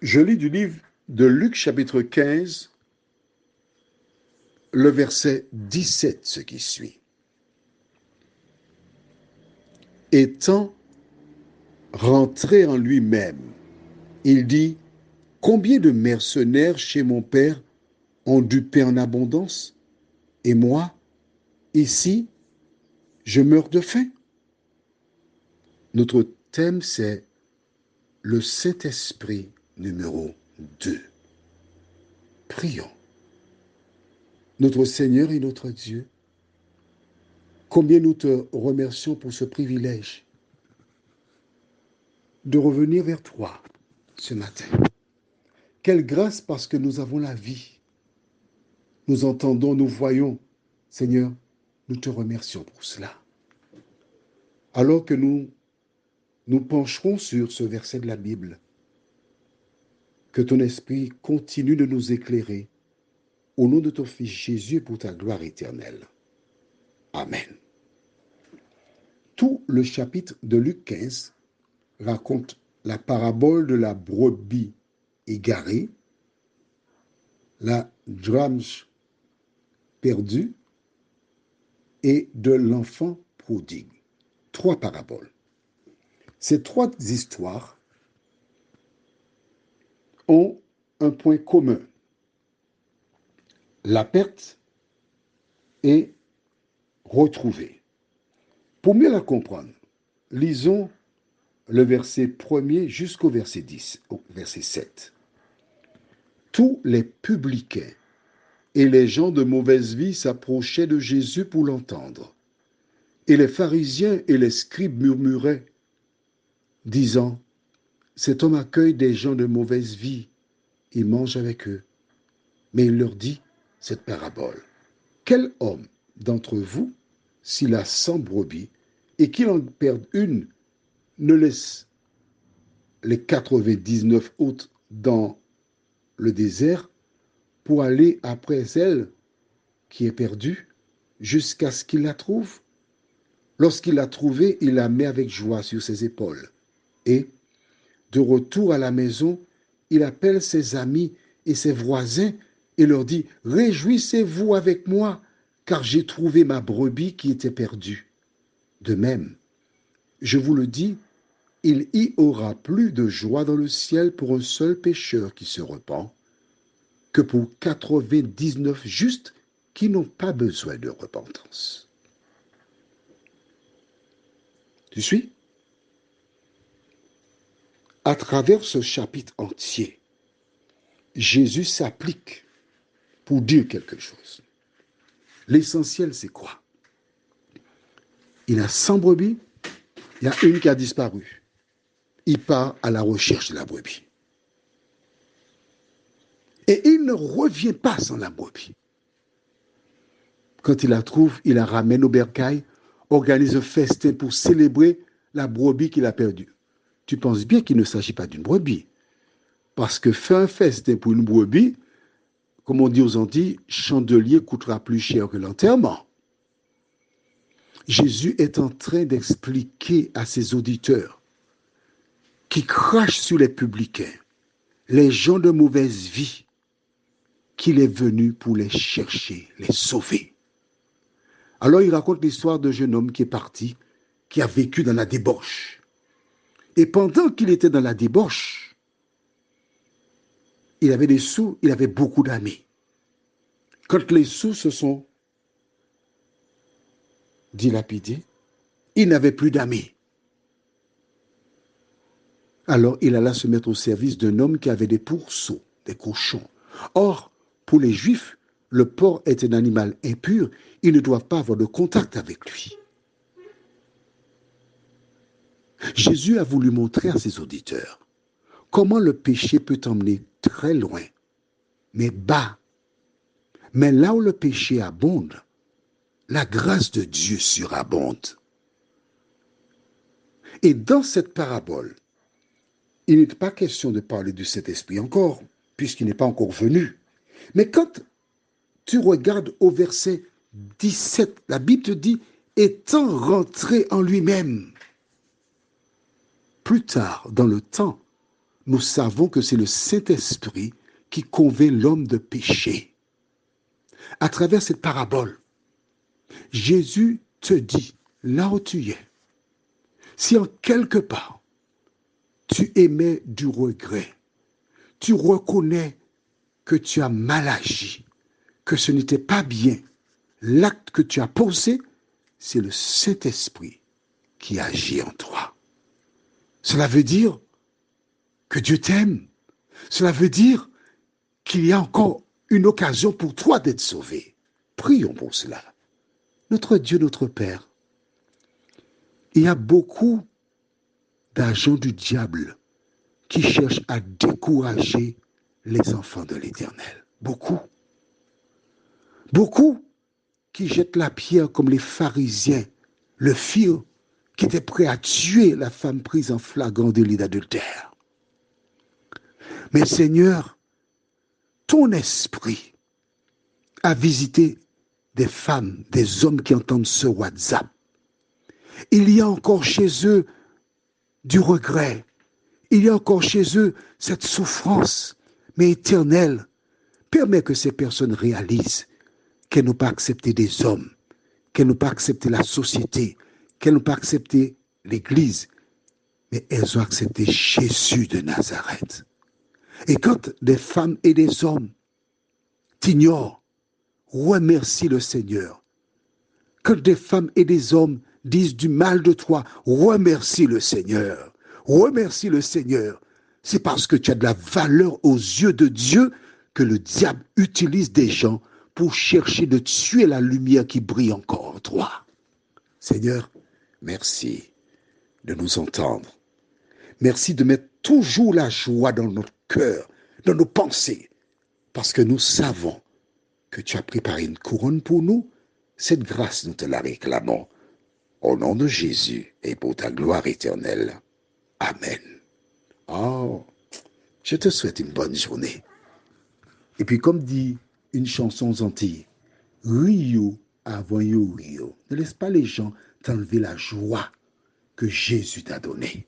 Je lis du livre de Luc chapitre 15, le verset 17, ce qui suit. Étant rentré en lui-même, il dit, « Combien de mercenaires chez mon père ont du pain en abondance, et moi, ici, je meurs de faim. » Notre thème, c'est le Saint-Esprit numéro 2. Prions. Notre Seigneur et notre Dieu, combien nous te remercions pour ce privilège de revenir vers toi ce matin. Quelle grâce parce que nous avons la vie. Nous entendons, nous voyons. Seigneur, nous te remercions pour cela. Alors que nous pencherons sur ce verset de la Bible, que ton esprit continue de nous éclairer au nom de ton Fils Jésus pour ta gloire éternelle. Amen. Tout le chapitre de Luc 15 raconte la parabole de la brebis égarée, la drachme perdue et de l'enfant prodigue. 3 paraboles. Ces 3 histoires ont un point commun. La perte est retrouvée. Pour mieux la comprendre, lisons le verset 1er jusqu'au verset 10, au verset 7. Tous les publicains et les gens de mauvaise vie s'approchaient de Jésus pour l'entendre. Et les pharisiens et les scribes murmuraient, disant, « Cet homme accueille des gens de mauvaise vie, il mange avec eux. » Mais il leur dit cette parabole. « Quel homme d'entre vous, s'il a 100 brebis, et qu'il en perde une, ne laisse les 99 autres dans le désert pour aller après elle qui est perdue jusqu'à ce qu'il la trouve? Lorsqu'il l'a trouvée, il la met avec joie sur ses épaules. Et, de retour à la maison, il appelle ses amis et ses voisins et leur dit, « Réjouissez-vous avec moi, car j'ai trouvé ma brebis qui était perdue. » De même, je vous le dis, il y aura plus de joie dans le ciel pour un seul pécheur qui se repent que pour 99 justes qui n'ont pas besoin de repentance. Tu suis? À travers ce chapitre entier, Jésus s'applique pour dire quelque chose. L'essentiel, c'est quoi? Il a 100 brebis, il y a une qui a disparu. Il part à la recherche de la brebis. Et il ne revient pas sans la brebis. Quand il la trouve, il la ramène au bercail, organise un festin pour célébrer la brebis qu'il a perdue. Tu penses bien qu'il ne s'agit pas d'une brebis. Parce que faire un festin pour une brebis, comme on dit aux Antilles, chandelier coûtera plus cher que l'enterrement. Jésus est en train d'expliquer à ses auditeurs qui crachent sur les publicains, les gens de mauvaise vie, qu'il est venu pour les chercher, les sauver. Alors il raconte l'histoire d'un jeune homme qui est parti, qui a vécu dans la débauche. Et pendant qu'il était dans la débauche, il avait des sous, il avait beaucoup d'amis. Quand les sous se sont dilapidés, il n'avait plus d'amis. Alors il alla se mettre au service d'un homme qui avait des pourceaux, des cochons. Or, pour les Juifs, le porc est un animal impur, ils ne doivent pas avoir de contact avec lui. Jésus a voulu montrer à ses auditeurs comment le péché peut emmener très loin, mais bas. Mais là où le péché abonde, la grâce de Dieu surabonde. Et dans cette parabole, il n'est pas question de parler du Saint-Esprit encore, puisqu'il n'est pas encore venu. Mais quand tu regardes au verset 17, la Bible te dit, étant rentré en lui-même. Plus tard, dans le temps, nous savons que c'est le Saint-Esprit qui convainc l'homme de péché. À travers cette parabole, Jésus te dit, là où tu es, si en quelque part tu émets du regret, tu reconnais que tu as mal agi, que ce n'était pas bien, l'acte que tu as posé, c'est le Saint-Esprit qui agit en toi. Cela veut dire que Dieu t'aime. Cela veut dire qu'il y a encore une occasion pour toi d'être sauvé. Prions pour cela. Notre Dieu, notre Père, il y a beaucoup d'agents du diable qui cherchent à décourager les enfants de l'Éternel. Beaucoup. Beaucoup qui jettent la pierre comme les pharisiens le firent, qui étaient prêts à tuer la femme prise en flagrant délit d'adultère. Mais Seigneur, ton esprit a visité des femmes, des hommes qui entendent ce WhatsApp. Il y a encore chez eux du regret. Il y a encore chez eux cette souffrance, mais éternelle. Permets que ces personnes réalisent qu'elles n'ont pas accepté des hommes, qu'elles n'ont pas accepté la société, qu'elles n'ont pas accepté l'Église, mais elles ont accepté Jésus de Nazareth. Et quand des femmes et des hommes t'ignorent, remercie le Seigneur. Quand des femmes et des hommes disent du mal de toi, remercie le Seigneur. Remercie le Seigneur. C'est parce que tu as de la valeur aux yeux de Dieu que le diable utilise des gens pour chercher de tuer la lumière qui brille encore en toi. Seigneur, merci de nous entendre. Merci de mettre toujours la joie dans notre cœur, dans nos pensées, parce que nous savons que tu as préparé une couronne pour nous. Cette grâce, nous te la réclamons. Au nom de Jésus et pour ta gloire éternelle. Amen. Oh, je te souhaite une bonne journée. Et puis, comme dit une chanson aux Antilles, Rio avant yo Rio. Ne laisse pas les gens t'enlever la joie que Jésus t'a donnée.